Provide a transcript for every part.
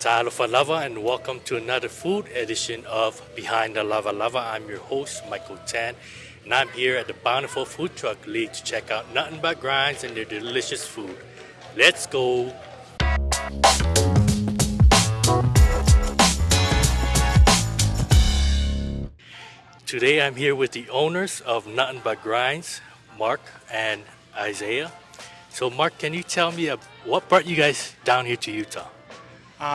Ta'alofalava, and welcome to another food edition of Behind the Lavalava. I'm your host, Michael Tan, and I'm here at the Bountiful Food Truck League to check out Natin But Grindz and their delicious food. Let's go! Today I'm here with the owners of Natin But Grindz, Marc and Ayzeia. So Marc, can you tell me what brought you guys down here to Utah?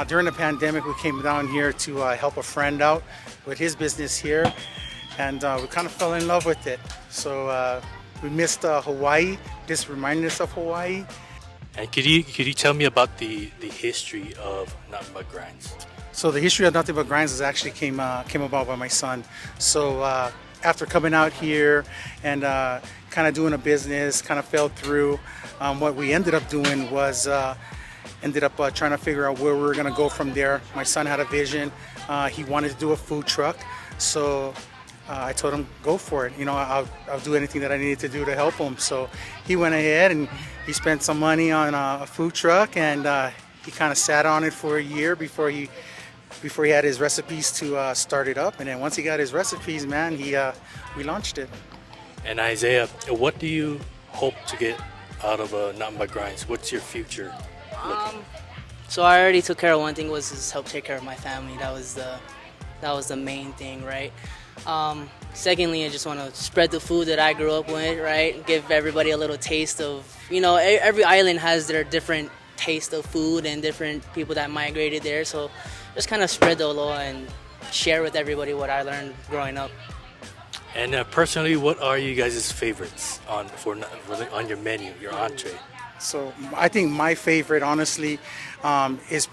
During the pandemic, we came down here to help a friend out with his business here, and we kind of fell in love with it. So we missed Hawaii. This reminded us of Hawaii. And could you tell me about the history of Natin But Grindz? So the history of Natin But Grindz is actually came about by my son. So after coming out here and kind of doing a business, kind of fell through. What we ended up doing was trying to figure out where we were going to go from there. My son had a vision. He wanted to do a food truck. So I told him, go for it. You know, I'll do anything that I needed to do to help him. So he went ahead and he spent some money on a food truck, and he kind of sat on it for a year before he had his recipes to start it up. And then once he got his recipes, man, we launched it. And Ayzeia, what do you hope to get out of Natin But Grindz? What's your future looking? So I already took care of one thing, was just help take care of my family. That was the main thing, right? Secondly, I just want to spread the food that I grew up with, right? Give everybody a little taste of, you know, every island has their different taste of food and different people that migrated there. So just kind of spread the law and share with everybody what I learned growing up. And personally, what are you guys' favorites on your menu, your entree? So I think my favorite, honestly, is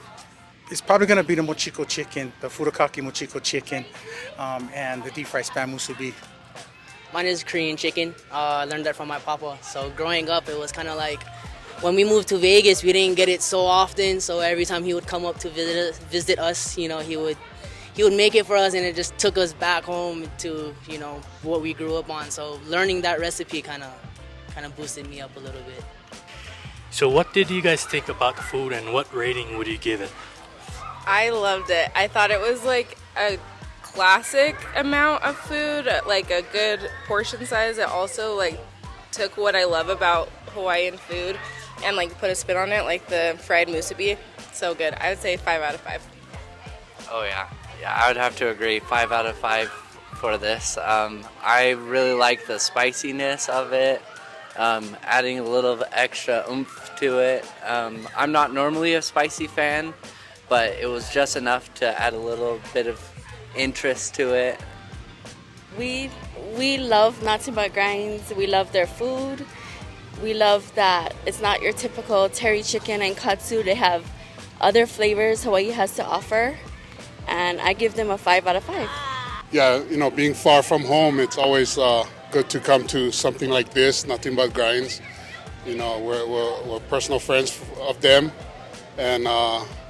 probably going to be the Mochiko chicken, the Furikake Mochiko chicken, and the deep fried Bomb Musubi. Mine is Korean chicken. I learned that from my papa. So growing up, it was kind of like when we moved to Vegas, we didn't get it so often. So every time he would come up to visit us, you know, he would make it for us, and it just took us back home to, you know, what we grew up on. So learning that recipe kind of boosted me up a little bit. So what did you guys think about the food, and what rating would you give it? I loved it. I thought it was like a classic amount of food, like a good portion size. It also like took what I love about Hawaiian food and like put a spin on it, like the fried musubi. So good. I would say 5 out of 5. Oh yeah, I would have to agree. 5 out of 5 for this. I really like the spiciness of it. Adding a little extra oomph to it. I'm not normally a spicy fan, but it was just enough to add a little bit of interest to it. We love Natin But Grindz. We love their food. We love that it's not your typical terry chicken and katsu. They have other flavors Hawaii has to offer, and I give them a 5 out of 5. Yeah, you know, being far from home, it's always good to come to something like this, Natin But Grindz. You know, we're personal friends of them, and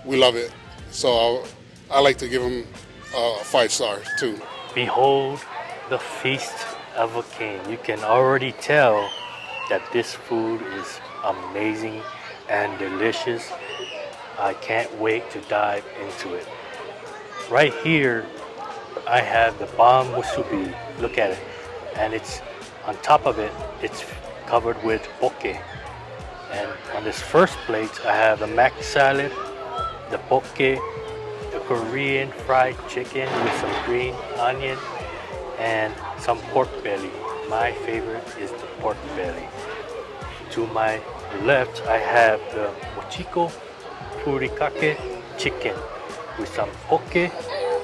we love it. So I like to give them a 5-star too. Behold the feast of a king. You can already tell that this food is amazing and delicious. I can't wait to dive into it. Right here, I have the Bomb Musubi. Look at it. And it's on top of it, it's covered with poke. And on this first plate, I have the mac salad, the poke, the Korean fried chicken with some green onion, and some pork belly. My favorite is the pork belly. To my left, I have the Mochiko Furikake chicken with some poke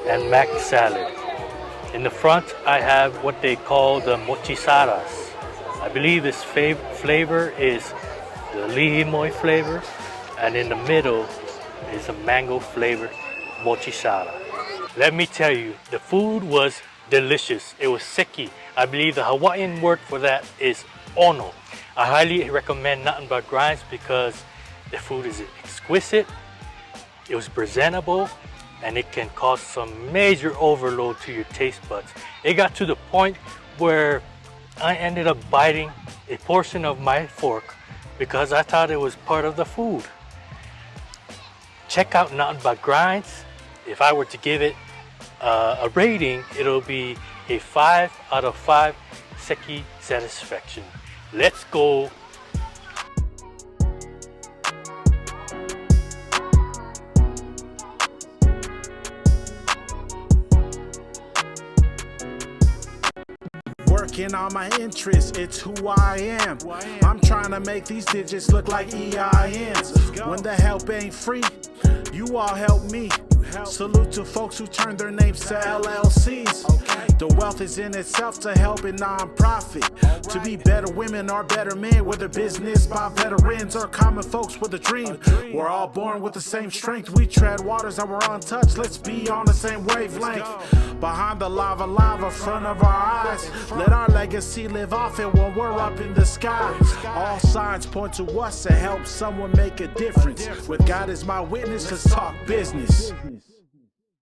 and mac salad. In the front, I have what they call the mochisaras. I believe this flavor is the lihimoy flavor, and in the middle is a mango flavored mochisara. Let me tell you, the food was delicious. It was seki. I believe the Hawaiian word for that is ono. I highly recommend Natin But Grindz because the food is exquisite, it was presentable, and it can cause some major overload to your taste buds. It got to the point where I ended up biting a portion of my fork because I thought it was part of the food. check out Natin But Grindz. If I were to give it a rating, it'll be a 5 out of 5 seki satisfaction. Let's go. Working on my interests, it's who I am. I'm trying to make these digits look like EINs. When the help ain't free, you all help me. Salute to folks who turn their names to LLCs. The wealth is in itself to help a non-profit. To be better women or better men, whether business by veterans or common folks with a dream. We're all born with the same strength. We tread waters that were untouched. Let's be on the same wavelength. Behind the lava, front of our eyes. Let our legacy live off it when we're up in the sky. All signs point to us to help someone make a difference. With God as my witness, let's talk business.